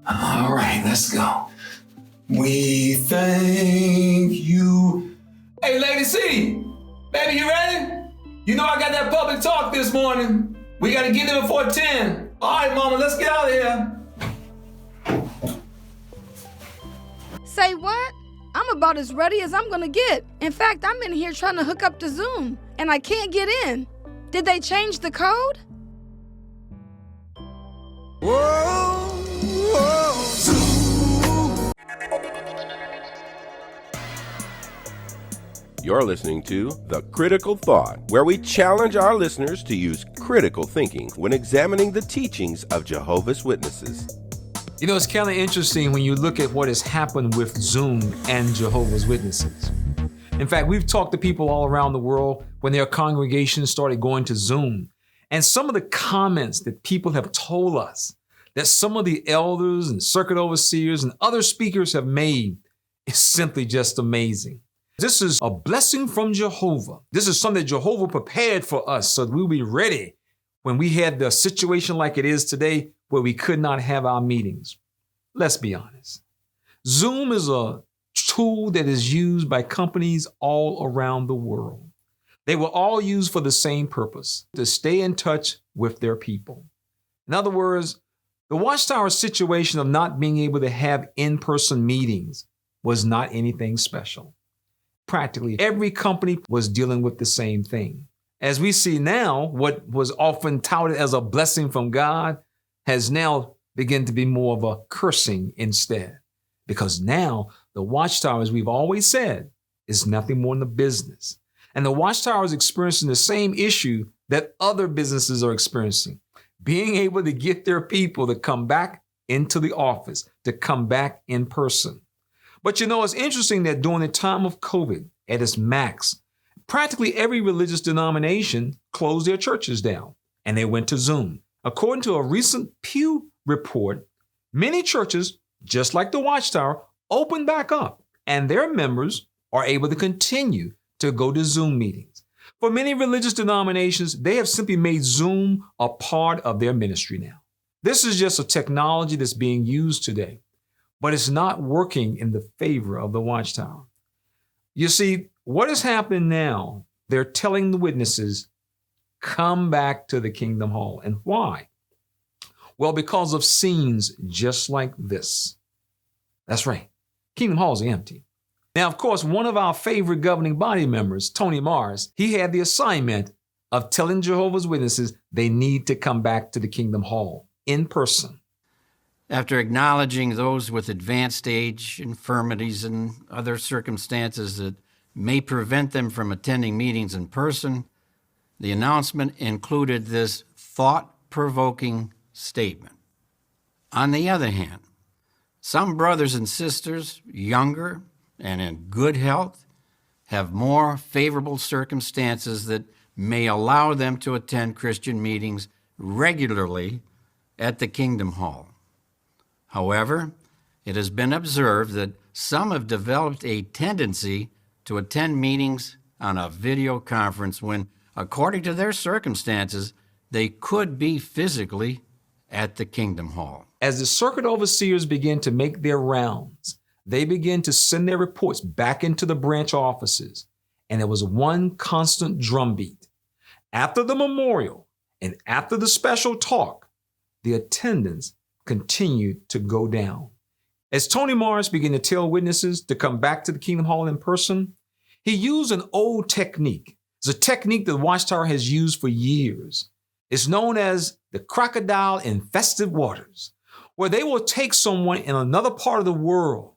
All right, let's go. We thank you. Hey, Lady C, baby, you ready? You know I got that public talk this morning. We got to get there before 10. All right, Mama, let's get out of here. Say what? I'm about as ready as I'm gonna get. In fact, I'm in here trying to hook up to Zoom, and I can't get in. Did they change the code? Whoa, whoa, Zoom. You're listening to The Critical Thought, where we challenge our listeners to use critical thinking when examining the teachings of Jehovah's Witnesses. You know, it's kind of interesting when you look at what has happened with Zoom and Jehovah's Witnesses. In fact, we've talked to people all around the world when their congregations started going to Zoom. And some of the comments that people have told us that some of the elders and circuit overseers and other speakers have made is simply just amazing. This is a blessing from Jehovah. This is something that Jehovah prepared for us so that we'll be ready when we had the situation like it is today where we could not have our meetings. Let's be honest. Zoom is a tool that is used by companies all around the world. They were all used for the same purpose, to stay in touch with their people. In other words, the Watchtower situation of not being able to have in-person meetings was not anything special. Practically every company was dealing with the same thing. As we see now, what was often touted as a blessing from God has now begun to be more of a cursing instead. Because now the Watchtower, as we've always said, is nothing more than a business. And the Watchtower is experiencing the same issue that other businesses are experiencing, being able to get their people to come back into the office, to come back in person. But you know, it's interesting that during the time of COVID, at its max, practically every religious denomination closed their churches down and they went to Zoom. According to a recent Pew report, many churches, just like the Watchtower, opened back up and their members are able to continue to go to Zoom meetings. For many religious denominations, they have simply made Zoom a part of their ministry now. This is just a technology that's being used today, but it's not working in the favor of the Watchtower. You see, what is happening now, they're telling the witnesses, come back to the Kingdom Hall. And why? Well, because of scenes just like this. That's right. Kingdom Halls are empty. Now, of course, one of our favorite governing body members, Tony Mars, he had the assignment of telling Jehovah's Witnesses they need to come back to the Kingdom Hall in person. After acknowledging those with advanced age, infirmities, and other circumstances that may prevent them from attending meetings in person, the announcement included this thought-provoking statement. On the other hand, some brothers and sisters, younger and in good health, have more favorable circumstances that may allow them to attend Christian meetings regularly at the Kingdom Hall. However, it has been observed that some have developed a tendency to attend meetings on a video conference when, according to their circumstances, they could be physically at the Kingdom Hall. As the circuit overseers begin to make their rounds, they begin to send their reports back into the branch offices, and there was one constant drumbeat. After the memorial and after the special talk, the attendance continued to go down. As Tony Mars began to tell witnesses to come back to the Kingdom Hall in person, he used an old technique. It's a technique that the Watchtower has used for years. It's known as the crocodile-infested waters, where they will take someone in another part of the world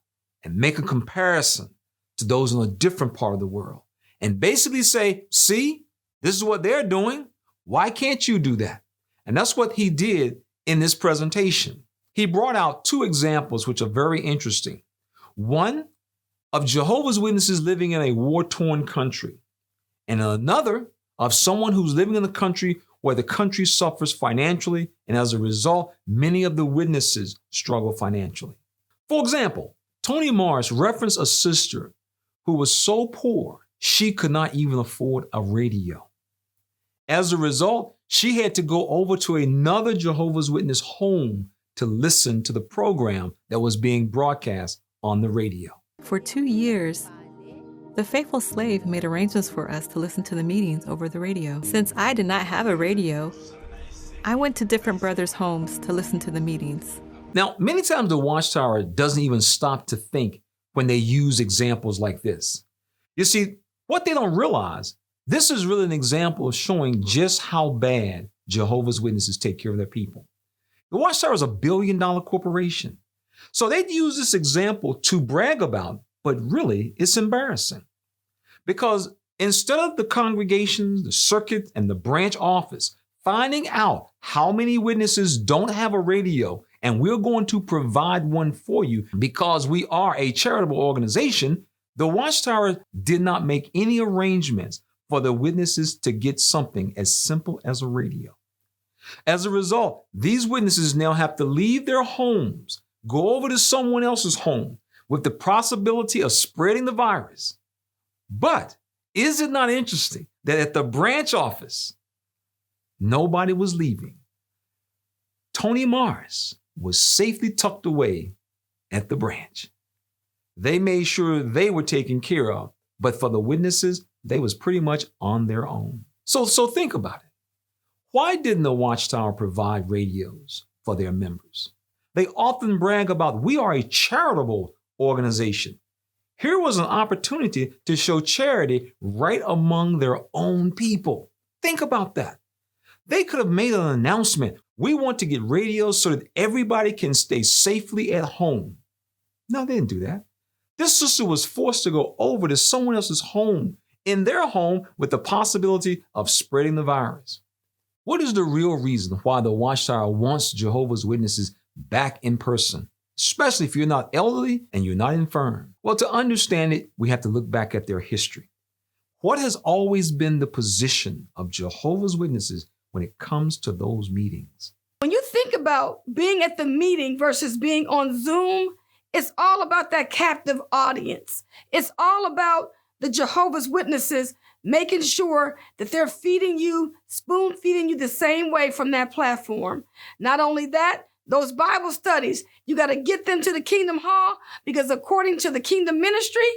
and make a comparison to those in a different part of the world and basically say, see, this is what they're doing. Why can't you do that? And that's what he did in this presentation. He brought out two examples which are very interesting. One of Jehovah's Witnesses living in a war-torn country, and another of someone who's living in a country where the country suffers financially, and as a result, many of the witnesses struggle financially. For example, Tony Mars referenced a sister who was so poor she could not even afford a radio. As a result, she had to go over to another Jehovah's Witness home to listen to the program that was being broadcast on the radio. For 2 years, the faithful slave made arrangements for us to listen to the meetings over the radio. Since I did not have a radio, I went to different brothers' homes to listen to the meetings. Now, many times the Watchtower doesn't even stop to think when they use examples like this. You see, what they don't realize, this is really an example of showing just how bad Jehovah's Witnesses take care of their people. The Watchtower is $1 billion corporation. So they'd use this example to brag about, but really it's embarrassing. Because instead of the congregations, the circuit, and the branch office finding out how many witnesses don't have a radio, and we're going to provide one for you because we are a charitable organization, the Watchtower did not make any arrangements for the witnesses to get something as simple as a radio. As a result, these witnesses now have to leave their homes, go over to someone else's home with the possibility of spreading the virus. But is it not interesting that at the branch office, nobody was leaving? Tony Morris was safely tucked away at the branch. They made sure they were taken care of, but for the witnesses, they was pretty much on their own. So think about it. Why didn't the Watchtower provide radios for their members? They often brag about, we are a charitable organization. Here was an opportunity to show charity right among their own people. Think about that. They could have made an announcement. We want to get radios so that everybody can stay safely at home. No, they didn't do that. This sister was forced to go over to someone else's home, in their home, with the possibility of spreading the virus. What is the real reason why the Watchtower wants Jehovah's Witnesses back in person, especially if you're not elderly and you're not infirm? Well, to understand it, we have to look back at their history. What has always been the position of Jehovah's Witnesses when it comes to those meetings? When you think about being at the meeting versus being on Zoom, it's all about that captive audience. It's all about the Jehovah's Witnesses making sure that they're feeding you, spoon feeding you the same way from that platform. Not only that, those Bible studies, you got to get them to the Kingdom Hall, because according to the Kingdom Ministry,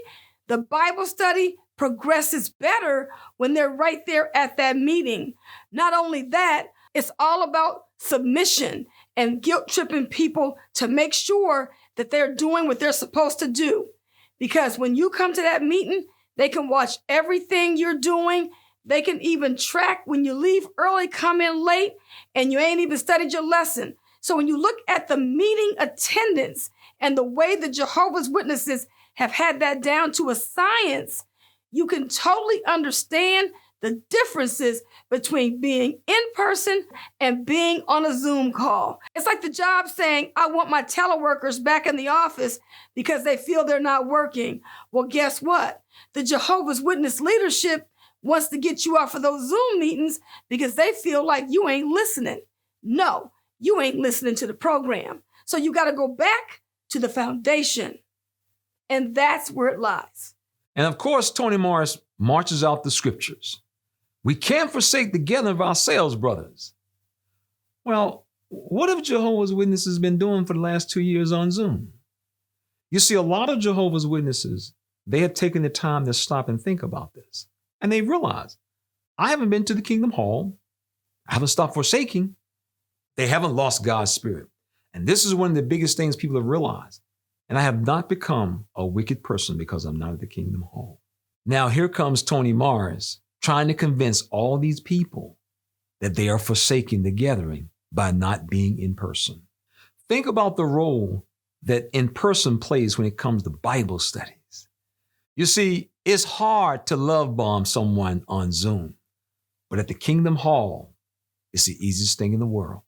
the Bible study progresses better when they're right there at that meeting. Not only that, it's all about submission and guilt-tripping people to make sure that they're doing what they're supposed to do. Because when you come to that meeting, they can watch everything you're doing. They can even track when you leave early, come in late, and you ain't even studied your lesson. So when you look at the meeting attendance and the way the Jehovah's Witnesses have had that down to a science, you can totally understand the differences between being in person and being on a Zoom call. It's like the job saying, I want my teleworkers back in the office because they feel they're not working. Well, guess what? The Jehovah's Witness leadership wants to get you out for those Zoom meetings because they feel like you ain't listening. No, you ain't listening to the program. So you got to go back to the foundation. And that's where it lies. And of course, Tony Morris marches out the scriptures. We can't forsake the gathering of ourselves, brothers. Well, what have Jehovah's Witnesses been doing for the last 2 years on Zoom? You see, a lot of Jehovah's Witnesses, they have taken the time to stop and think about this. And they realize, I haven't been to the Kingdom Hall. I haven't stopped forsaking. They haven't lost God's Spirit. And this is one of the biggest things people have realized. And I have not become a wicked person because I'm not at the Kingdom Hall. Now here comes Tony Morris trying to convince all these people that they are forsaking the gathering by not being in person. Think about the role that in person plays when it comes to Bible studies. You see, it's hard to love bomb someone on Zoom, but at the Kingdom Hall, it's the easiest thing in the world.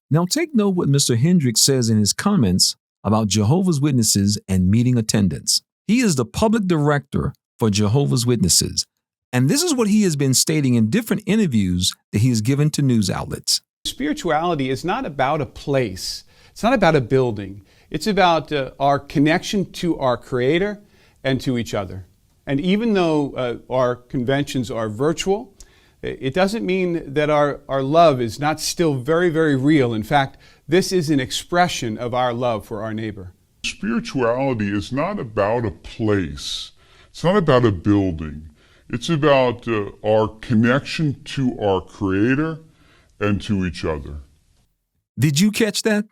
Now take note what Mr. Hendricks says in his comments about Jehovah's Witnesses and meeting attendance. He is the public director for Jehovah's Witnesses, and this is what he has been stating in different interviews that he has given to news outlets. Spirituality is not about a place. It's not about a building. It's about our connection to our Creator and to each other. And even though our conventions are virtual, it doesn't mean that our love is not still very, very real. In fact, This is an expression of our love for our neighbor. Spirituality is not about a place. It's not about a building. It's about our connection to our Creator and to each other. Did you catch that?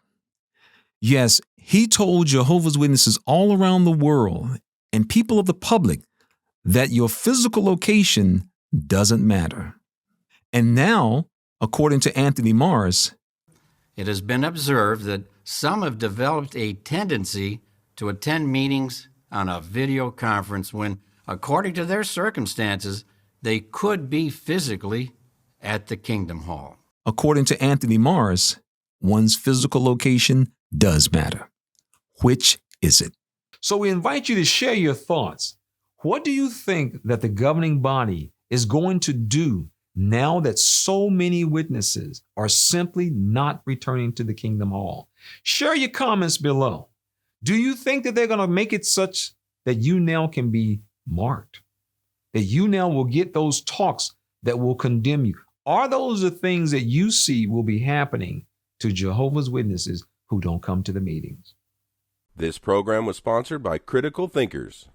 Yes, he told Jehovah's Witnesses all around the world and people of the public that your physical location doesn't matter. And now, according to Anthony Morris, it has been observed that some have developed a tendency to attend meetings on a video conference when, according to their circumstances, they could be physically at the Kingdom Hall. According to Anthony Morris, one's physical location does matter. Which is it? So we invite you to share your thoughts. What do you think that the governing body is going to do now that so many witnesses are simply not returning to the Kingdom Hall? Share your comments below. Do you think that they're going to make it such that you now can be marked? That you now will get those talks that will condemn you? Are those the things that you see will be happening to Jehovah's Witnesses who don't come to the meetings? This program was sponsored by Critical Thinkers.